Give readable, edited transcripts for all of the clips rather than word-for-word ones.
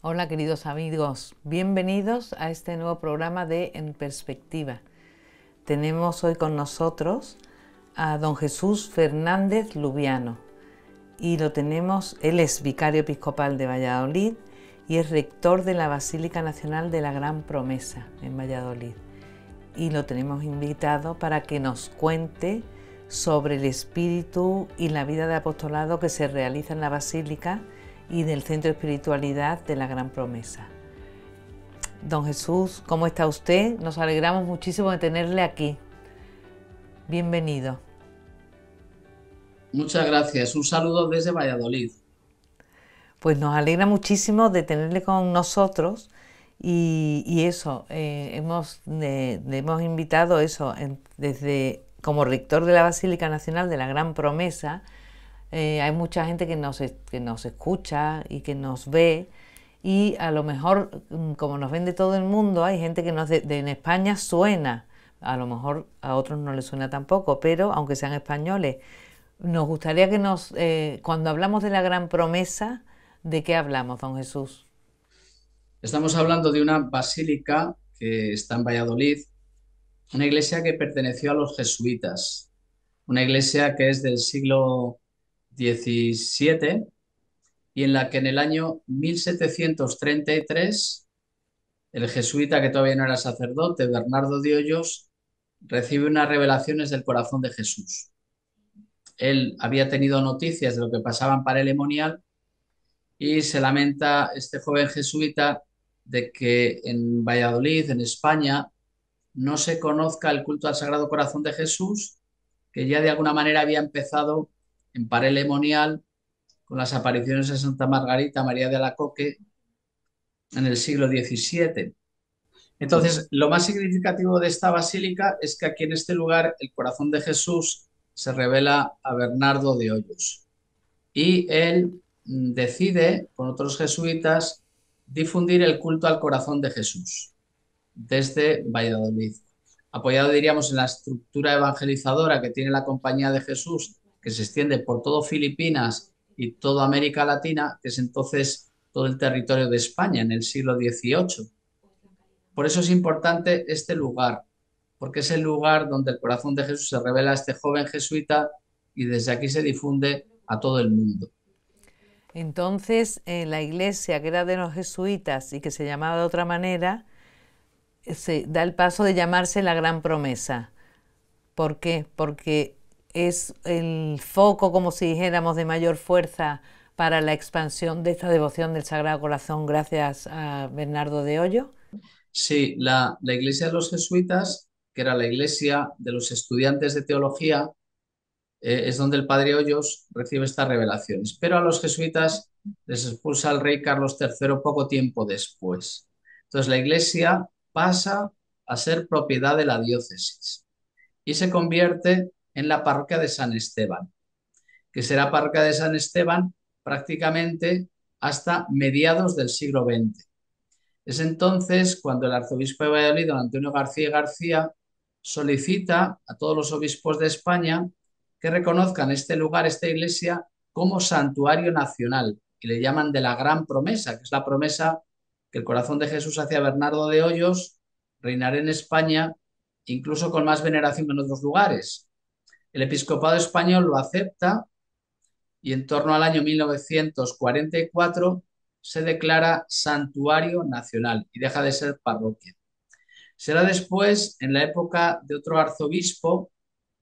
Hola queridos amigos, bienvenidos a este nuevo programa de En Perspectiva. Tenemos hoy con nosotros a don Jesús Fernández Lubiano y él es vicario episcopal de Valladolid y es rector de la Basílica Nacional de la Gran Promesa en Valladolid. Y lo tenemos invitado para que nos cuente sobre el espíritu y la vida de apostolado que se realiza en la Basílica y del Centro de Espiritualidad de la Gran Promesa. Don Jesús, ¿cómo está usted? Nos alegramos muchísimo de tenerle aquí. Bienvenido. Muchas gracias. Un saludo desde Valladolid. Pues nos alegra muchísimo de tenerle con nosotros y eso, le hemos invitado desde como rector de la Basílica Nacional de la Gran Promesa. Hay mucha gente que nos escucha y que nos ve y a lo mejor, como nos ven de todo el mundo, hay gente que en España suena, a lo mejor a otros no les suena tampoco, pero aunque sean españoles, nos gustaría cuando hablamos de la Gran Promesa, ¿de qué hablamos, don Jesús? Estamos hablando de una basílica que está en Valladolid, una iglesia que perteneció a los jesuitas, una iglesia que es del siglo XVII y en la que en el año 1733 el jesuita, que todavía no era sacerdote, Bernardo de Hoyos, recibe unas revelaciones del corazón de Jesús. Él había tenido noticias de lo que pasaba en Parelemonial y se lamenta este joven jesuita de que en Valladolid, en España, no se conozca el culto al Sagrado Corazón de Jesús, que ya de alguna manera había empezado en Parelemonial con las apariciones de Santa Margarita María de Alacoque en el siglo XVII. Entonces, lo más significativo de esta basílica es que aquí en este lugar el corazón de Jesús se revela a Bernardo de Hoyos. Y él decide, con otros jesuitas, difundir el culto al corazón de Jesús desde Valladolid. Apoyado, diríamos, en la estructura evangelizadora que tiene la Compañía de Jesús, que se extiende por todo Filipinas y toda América Latina, que es entonces todo el territorio de España en el siglo XVIII. Por eso es importante este lugar, porque es el lugar donde el corazón de Jesús se revela a este joven jesuita y desde aquí se difunde a todo el mundo. Entonces, la iglesia que era de los jesuitas y que se llamaba de otra manera, se da el paso de llamarse la Gran Promesa. ¿Por qué? Porque es el foco, como si dijéramos, de mayor fuerza para la expansión de esta devoción del Sagrado Corazón gracias a Bernardo de Hoyo. Sí, la iglesia de los jesuitas, que era la iglesia de los estudiantes de teología, es donde el padre Hoyos recibe estas revelaciones. Pero a los jesuitas les expulsa el rey Carlos III poco tiempo después. Entonces la iglesia pasa a ser propiedad de la diócesis y se convierte en la parroquia de San Esteban, que será parroquia de San Esteban prácticamente hasta mediados del siglo XX. Es entonces cuando el arzobispo de Valladolid, don Antonio García y García, solicita a todos los obispos de España que reconozcan este lugar, esta iglesia, como santuario nacional y le llaman de la Gran Promesa, que es la promesa que el corazón de Jesús hacia Bernardo de Hoyos, reinará en España incluso con más veneración que en otros lugares. El episcopado español lo acepta y en torno al año 1944 se declara santuario nacional y deja de ser parroquia. Será después, en la época de otro arzobispo,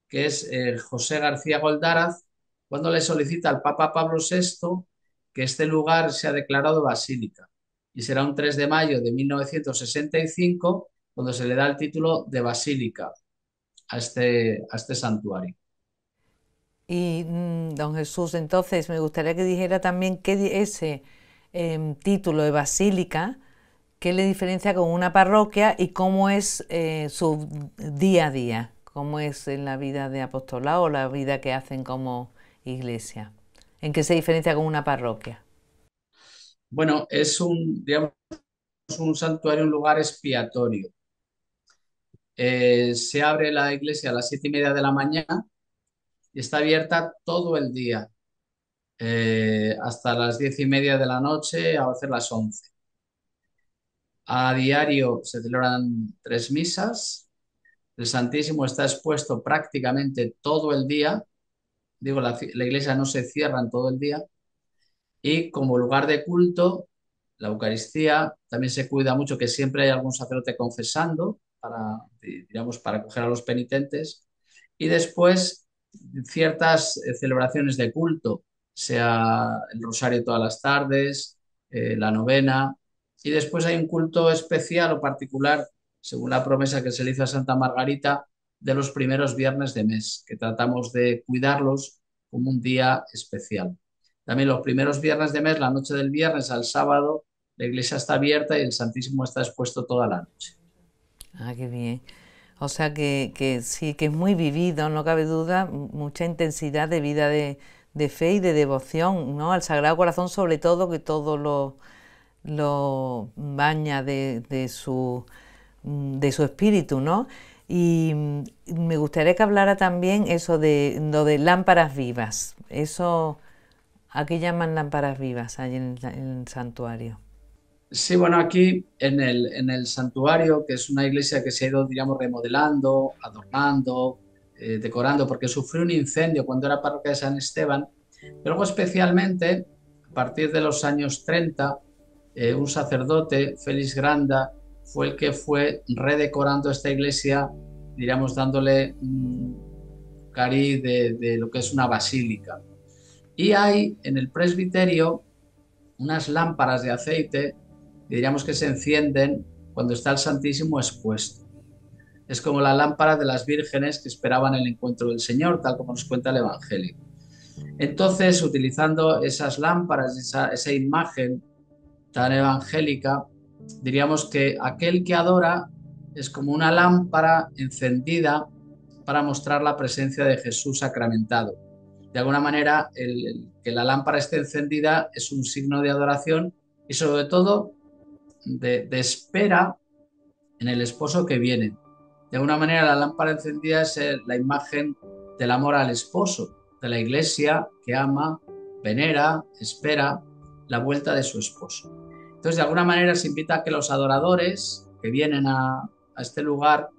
que es José García Goldaraz, cuando le solicita al Papa Pablo VI que este lugar sea declarado basílica. Y será un 3 de mayo de 1965 cuando se le da el título de basílica a este santuario. Y don Jesús, entonces me gustaría que dijera también ese título de basílica, qué le diferencia con una parroquia y cómo es su día a día, cómo es en la vida de apostolado o la vida que hacen como iglesia. ¿En qué se diferencia con una parroquia? Bueno, es digamos, un santuario, un lugar expiatorio. Se abre la iglesia a las 7:30 de la mañana y está abierta todo el día, hasta las 10:30 de la noche, a veces las 11. A diario se celebran 3 misas. El Santísimo está expuesto prácticamente todo el día. Digo, la iglesia no se cierra en todo el día. Y como lugar de culto, la Eucaristía también se cuida mucho que siempre hay algún sacerdote confesando para, digamos, para acoger a los penitentes. Y después ciertas celebraciones de culto, sea el rosario todas las tardes, la novena. Y después hay un culto especial o particular, según la promesa que se le hizo a Santa Margarita, de los primeros viernes de mes, que tratamos de cuidarlos como un día especial. También los primeros viernes de mes, la noche del viernes al sábado, la iglesia está abierta y el Santísimo está expuesto toda la noche. Ah, qué bien. O sea que sí, que es muy vivido, no cabe duda, mucha intensidad de vida de fe y de devoción, ¿no? Al Sagrado Corazón, sobre todo, que todo lo baña de su espíritu, ¿no? Y me gustaría que hablara también eso de lo de lámparas vivas. Eso, ¿a qué llaman lámparas vivas ahí en el santuario? Sí, bueno, aquí en el santuario, que es una iglesia que se ha ido, digamos, remodelando, adornando, decorando, porque sufrió un incendio cuando era parroquia de San Esteban, pero luego especialmente, a partir de los años 30, un sacerdote, Félix Granda, fue el que fue redecorando esta iglesia, diríamos, dándole un cariz de lo que es una basílica. Y hay en el presbiterio unas lámparas de aceite que diríamos que se encienden cuando está el Santísimo expuesto. Es como la lámpara de las vírgenes que esperaban el encuentro del Señor, tal como nos cuenta el Evangelio. Entonces, utilizando esas lámparas, esa imagen tan evangélica, diríamos que aquel que adora es como una lámpara encendida para mostrar la presencia de Jesús sacramentado. De alguna manera, que la lámpara esté encendida es un signo de adoración y sobre todo de espera en el esposo que viene. De alguna manera, la lámpara encendida es la imagen del amor al esposo, de la iglesia que ama, venera, espera la vuelta de su esposo. Entonces, de alguna manera, se invita a que los adoradores que vienen a este lugar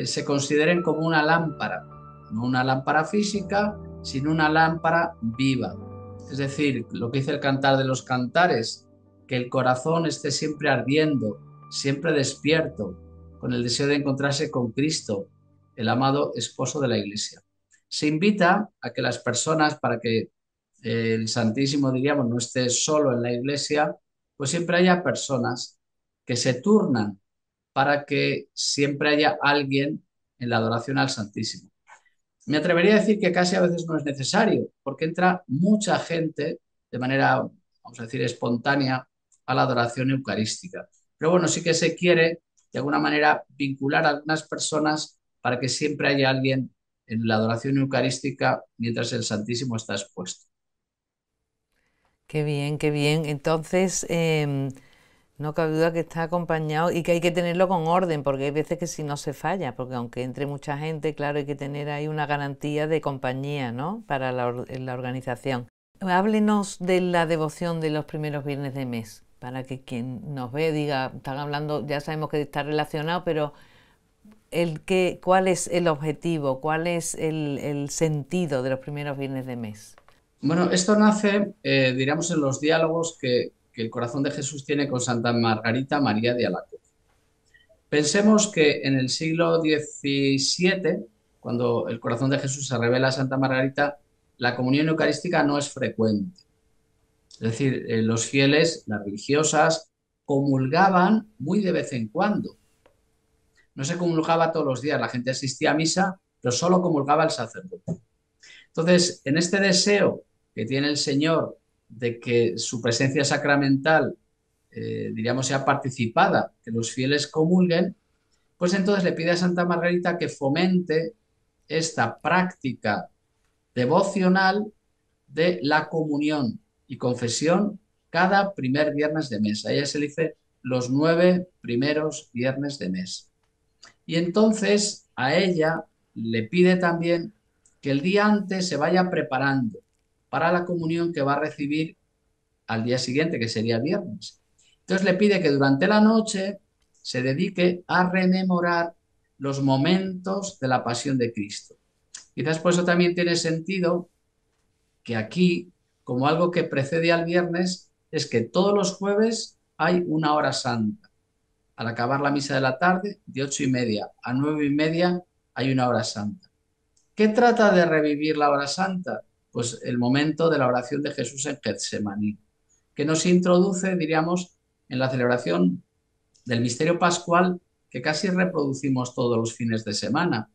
se consideren como una lámpara, no una lámpara física, sino una lámpara viva. Es decir, lo que dice el Cantar de los Cantares, que el corazón esté siempre ardiendo, siempre despierto, con el deseo de encontrarse con Cristo, el amado esposo de la Iglesia. Se invita a que las personas, para que el Santísimo, diríamos, no esté solo en la Iglesia, pues siempre haya personas que se turnan para que siempre haya alguien en la adoración al Santísimo. Me atrevería a decir que casi a veces no es necesario, porque entra mucha gente de manera, vamos a decir, espontánea a la adoración eucarística. Pero bueno, sí que se quiere de alguna manera vincular a algunas personas para que siempre haya alguien en la adoración eucarística mientras el Santísimo está expuesto. Qué bien, qué bien. Entonces, no cabe duda que está acompañado y que hay que tenerlo con orden, porque hay veces que si no se falla, porque aunque entre mucha gente, claro, hay que tener ahí una garantía de compañía, ¿no? Para la organización. Háblenos de la devoción de los primeros viernes de mes, para que quien nos ve diga, están hablando, ya sabemos que está relacionado, pero ¿cuál es el objetivo, cuál es el sentido de los primeros viernes de mes? Bueno, esto nace, diríamos, en los diálogos que el corazón de Jesús tiene con Santa Margarita María de Alacoque. Pensemos que en el siglo XVII, cuando el corazón de Jesús se revela a Santa Margarita, la comunión eucarística no es frecuente. Es decir, los fieles, las religiosas, comulgaban muy de vez en cuando. No se comulgaba todos los días, la gente asistía a misa, pero solo comulgaba el sacerdote. Entonces, en este deseo que tiene el Señor de que su presencia sacramental, diríamos, sea participada, que los fieles comulguen, pues entonces le pide a Santa Margarita que fomente esta práctica devocional de la comunión y confesión cada primer viernes de mes. A ella se le dice los 9 primeros viernes de mes. Y entonces a ella le pide también que el día antes se vaya preparando para la comunión que va a recibir al día siguiente, que sería viernes. Entonces le pide que durante la noche se dedique a rememorar los momentos de la pasión de Cristo. Quizás por eso también tiene sentido que aquí, como algo que precede al viernes, es que todos los jueves hay una hora santa. Al acabar la misa de la tarde, de 8:30 a 9:30, hay una hora santa. ¿Qué trata de revivir la hora santa? Pues el momento de la oración de Jesús en Getsemaní, que nos introduce, diríamos, en la celebración del misterio pascual que casi reproducimos todos los fines de semana,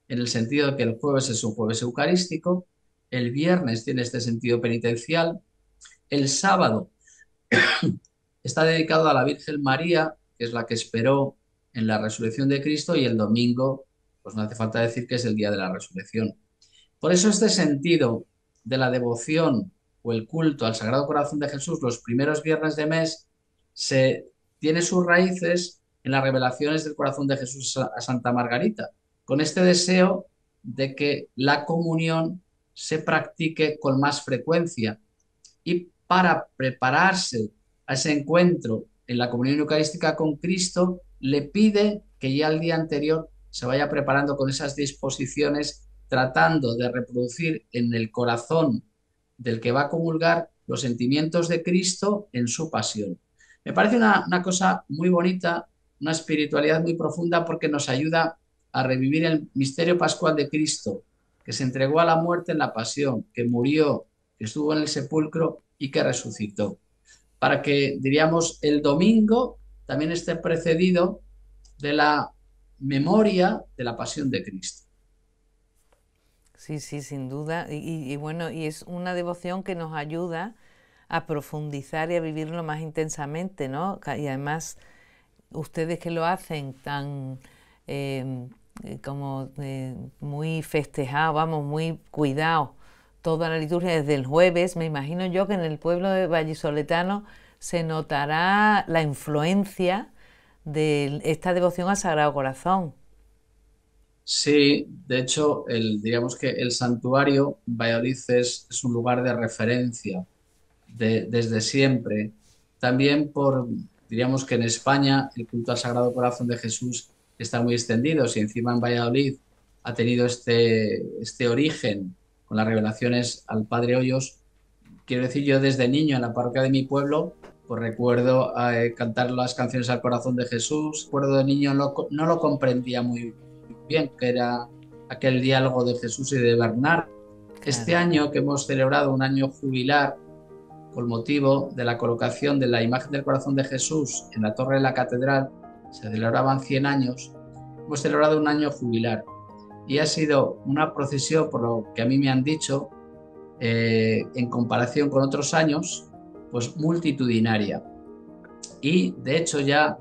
en el sentido de que el jueves es un jueves eucarístico, el viernes tiene este sentido penitencial, el sábado está dedicado a la Virgen María, que es la que esperó en la resurrección de Cristo, y el domingo, pues no hace falta decir que es el día de la resurrección. Por eso este sentido de la devoción o el culto al Sagrado Corazón de Jesús los primeros viernes de mes se tiene sus raíces en las revelaciones del corazón de Jesús a Santa Margarita, con este deseo de que la comunión se practique con más frecuencia y para prepararse a ese encuentro en la comunión eucarística con Cristo, le pide que ya el día anterior se vaya preparando con esas disposiciones, tratando de reproducir en el corazón del que va a comulgar los sentimientos de Cristo en su pasión. Me parece una cosa muy bonita, una espiritualidad muy profunda porque nos ayuda a revivir el misterio pascual de Cristo, que se entregó a la muerte en la pasión, que murió, que estuvo en el sepulcro y que resucitó. Para que, diríamos, el domingo también esté precedido de la memoria de la pasión de Cristo. Sí, sí, sin duda. Y bueno, y es una devoción que nos ayuda a profundizar y a vivirlo más intensamente, ¿no? Y además, ustedes que lo hacen tan eh, como muy festejado, vamos, muy cuidado, toda la liturgia desde el jueves, me imagino yo que en el pueblo de vallisoletano se notará la influencia de esta devoción al Sagrado Corazón. Sí, de hecho, digamos que el santuario en Valladolid es un lugar de referencia desde siempre. También diríamos que en España el culto al Sagrado Corazón de Jesús está muy extendido. Si encima en Valladolid ha tenido este origen con las revelaciones al Padre Hoyos, quiero decir, yo desde niño en la parroquia de mi pueblo, pues recuerdo cantar las canciones al corazón de Jesús. Recuerdo de niño no lo comprendía muy bien, que era aquel diálogo de Jesús y de Bernardo. Este Claro. año que hemos celebrado un año jubilar con motivo de la colocación de la imagen del corazón de Jesús en la torre de la catedral, se celebraban 100 años, hemos celebrado un año jubilar y ha sido una procesión, por lo que a mí me han dicho, en comparación con otros años, pues multitudinaria. Y de hecho ya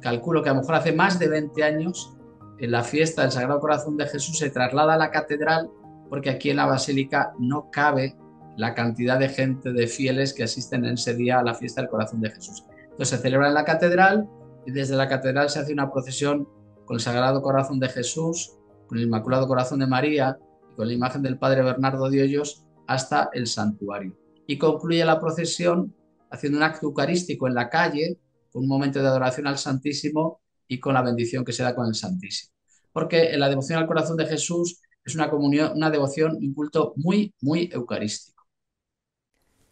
calculo que a lo mejor hace más de 20 años, en la fiesta del Sagrado Corazón de Jesús se traslada a la catedral porque aquí en la basílica no cabe la cantidad de gente, de fieles que asisten en ese día a la fiesta del Corazón de Jesús. Entonces se celebra en la catedral y desde la catedral se hace una procesión con el Sagrado Corazón de Jesús, con el Inmaculado Corazón de María y con la imagen del Padre Bernardo de Hoyos hasta el santuario. Y concluye la procesión haciendo un acto eucarístico en la calle, con un momento de adoración al Santísimo y con la bendición que se da con el Santísimo. Porque en la devoción al corazón de Jesús es una comunión, una devoción, un culto muy, muy eucarístico.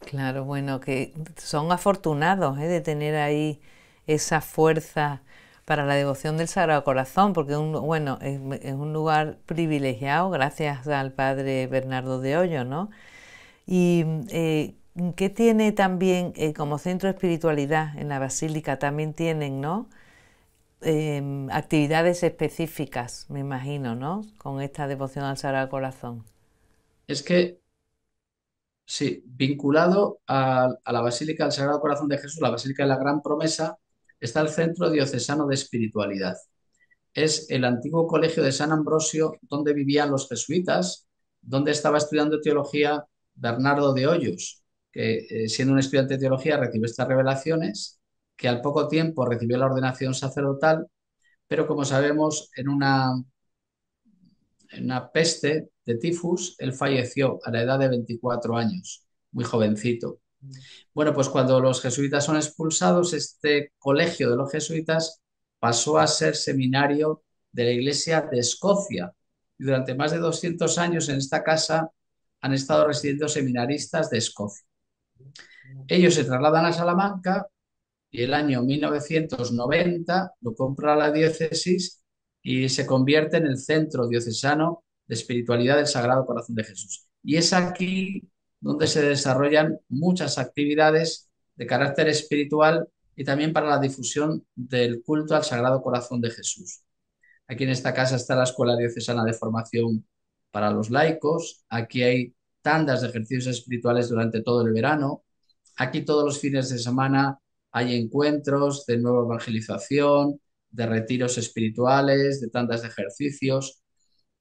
Claro, bueno, que son afortunados de tener ahí esa fuerza para la devoción del Sagrado Corazón, porque bueno, es un lugar privilegiado gracias al Padre Bernardo de Hoyo, ¿no? Y que tiene también como centro de espiritualidad en la Basílica, también tienen, ¿no? Actividades específicas, me imagino, ¿no? Con esta devoción al Sagrado Corazón. Es que, sí, vinculado a la Basílica del Sagrado Corazón de Jesús, la Basílica de la Gran Promesa, está el Centro Diocesano de Espiritualidad. Es el antiguo colegio de San Ambrosio donde vivían los jesuitas, donde estaba estudiando teología Bernardo de Hoyos, que siendo un estudiante de teología recibió estas revelaciones, que al poco tiempo recibió la ordenación sacerdotal, pero como sabemos, en una peste de tifus, él falleció a la edad de 24 años, muy jovencito. Bueno, pues cuando los jesuitas son expulsados, este colegio de los jesuitas pasó a ser seminario de la Iglesia de Escocia. Y durante más de 200 años en esta casa han estado residiendo seminaristas de Escocia. Ellos se trasladan a Salamanca y el año 1990 lo compra la diócesis y se convierte en el centro diocesano de espiritualidad del Sagrado Corazón de Jesús. Y es aquí donde se desarrollan muchas actividades de carácter espiritual y también para la difusión del culto al Sagrado Corazón de Jesús. Aquí en esta casa está la Escuela Diocesana de Formación para los Laicos. Aquí hay tandas de ejercicios espirituales durante todo el verano. Aquí todos los fines de semana hay encuentros de nueva evangelización, de retiros espirituales, de tandas de ejercicios.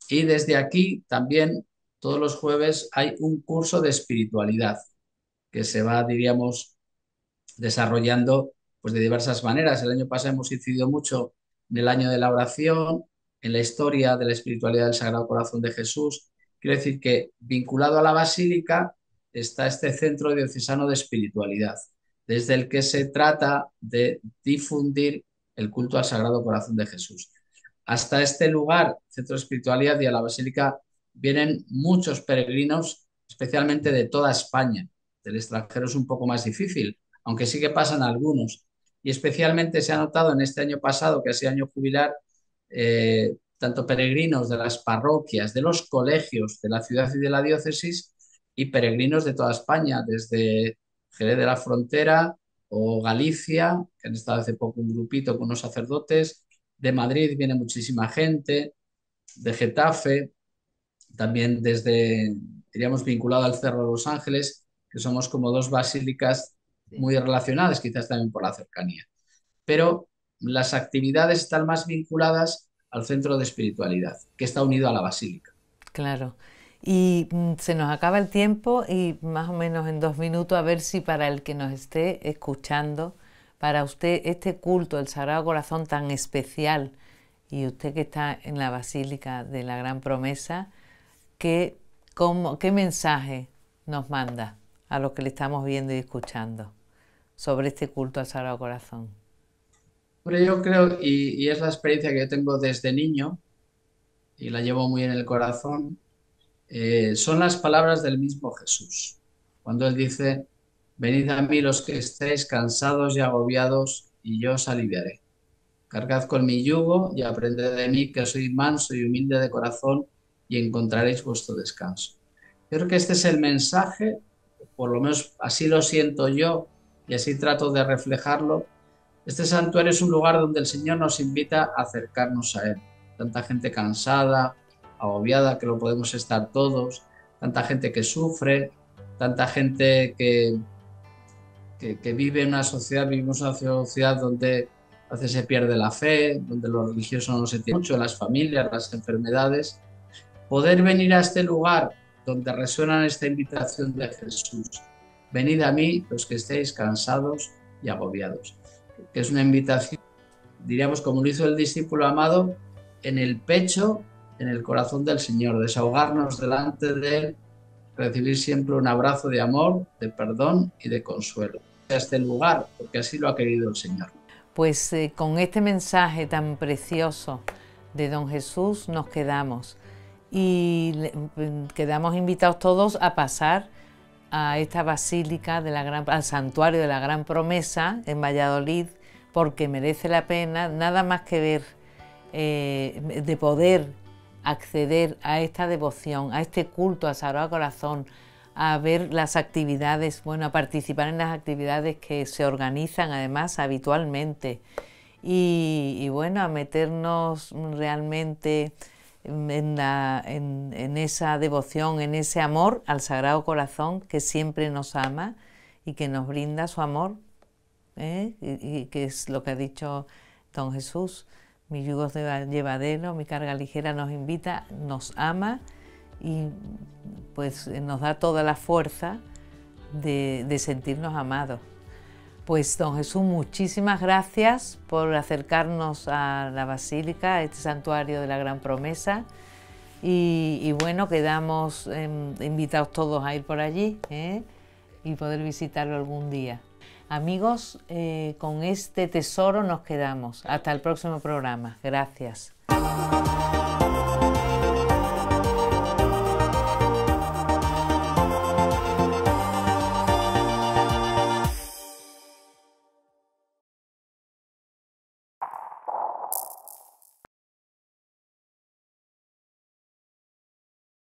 Y desde aquí también todos los jueves hay un curso de espiritualidad que se va, diríamos, desarrollando pues de diversas maneras. El año pasado hemos incidido mucho en el año de la oración, en la historia de la espiritualidad del Sagrado Corazón de Jesús. Quiero decir que vinculado a la Basílica está este centro diocesano de espiritualidad, desde el que se trata de difundir el culto al Sagrado Corazón de Jesús. Hasta este lugar, centro de espiritualidad, y a la Basílica vienen muchos peregrinos, especialmente de toda España. Del extranjero es un poco más difícil, aunque sí que pasan algunos. Y especialmente se ha notado en este año pasado, que ha sido año jubilar, tanto peregrinos de las parroquias, de los colegios de la ciudad y de la diócesis, y peregrinos de toda España, desde Jerez de la Frontera o Galicia, que han estado hace poco un grupito con unos sacerdotes. De Madrid viene muchísima gente, de Getafe, también desde, diríamos, vinculado al Cerro de los Ángeles, que somos como dos basílicas Sí. muy relacionadas, quizás también por la cercanía. Pero las actividades están más vinculadas al centro de espiritualidad, que está unido a la basílica. Claro. Y se nos acaba el tiempo y más o menos en 2 minutos a ver si para el que nos esté escuchando, para usted este culto del Sagrado Corazón tan especial y usted que está en la Basílica de la Gran Promesa, ¿qué mensaje nos manda a los que le estamos viendo y escuchando sobre este culto al Sagrado Corazón? Pero yo creo, y es la experiencia que yo tengo desde niño, y la llevo muy en el corazón, son las palabras del mismo Jesús. Cuando Él dice, venid a mí los que estéis cansados y agobiados, y yo os aliviaré. Cargad con mi yugo y aprended de mí, que soy manso y humilde de corazón, y encontraréis vuestro descanso. Yo creo que este es el mensaje, por lo menos así lo siento yo, y así trato de reflejarlo. Este santuario es un lugar donde el Señor nos invita a acercarnos a Él. Tanta gente cansada, agobiada, que lo podemos estar todos, tanta gente que sufre, tanta gente que vive en una sociedad, vivimos en una sociedad donde a veces se pierde la fe, donde lo religioso no se tiene mucho, las familias, las enfermedades. Poder venir a este lugar donde resuena esta invitación de Jesús. Venid a mí los que estéis cansados y agobiados. Que es una invitación, diríamos, como lo hizo el discípulo amado, en el pecho, en el corazón del Señor, desahogarnos delante de Él, recibir siempre un abrazo de amor, de perdón y de consuelo. A este lugar, porque así lo ha querido el Señor. Pues con este mensaje tan precioso de Don Jesús nos quedamos y quedamos invitados todos a pasar a esta basílica al santuario de la Gran Promesa en Valladolid, porque merece la pena nada más que ver, de poder acceder a esta devoción, a este culto al Sagrado Corazón, a ver las actividades, bueno, a participar en las actividades que se organizan además habitualmente y bueno, a meternos realmente en esa devoción, en ese amor al Sagrado Corazón que siempre nos ama y que nos brinda su amor, y que es lo que ha dicho Don Jesús: mi yugo es llevadero, mi carga ligera. Nos invita, nos ama y pues nos da toda la fuerza de sentirnos amados. Pues Don Jesús, muchísimas gracias por acercarnos a la Basílica, a este santuario de la Gran Promesa. Y bueno, quedamos invitados todos a ir por allí, y poder visitarlo algún día. Amigos, con este tesoro nos quedamos. Hasta el próximo programa. Gracias.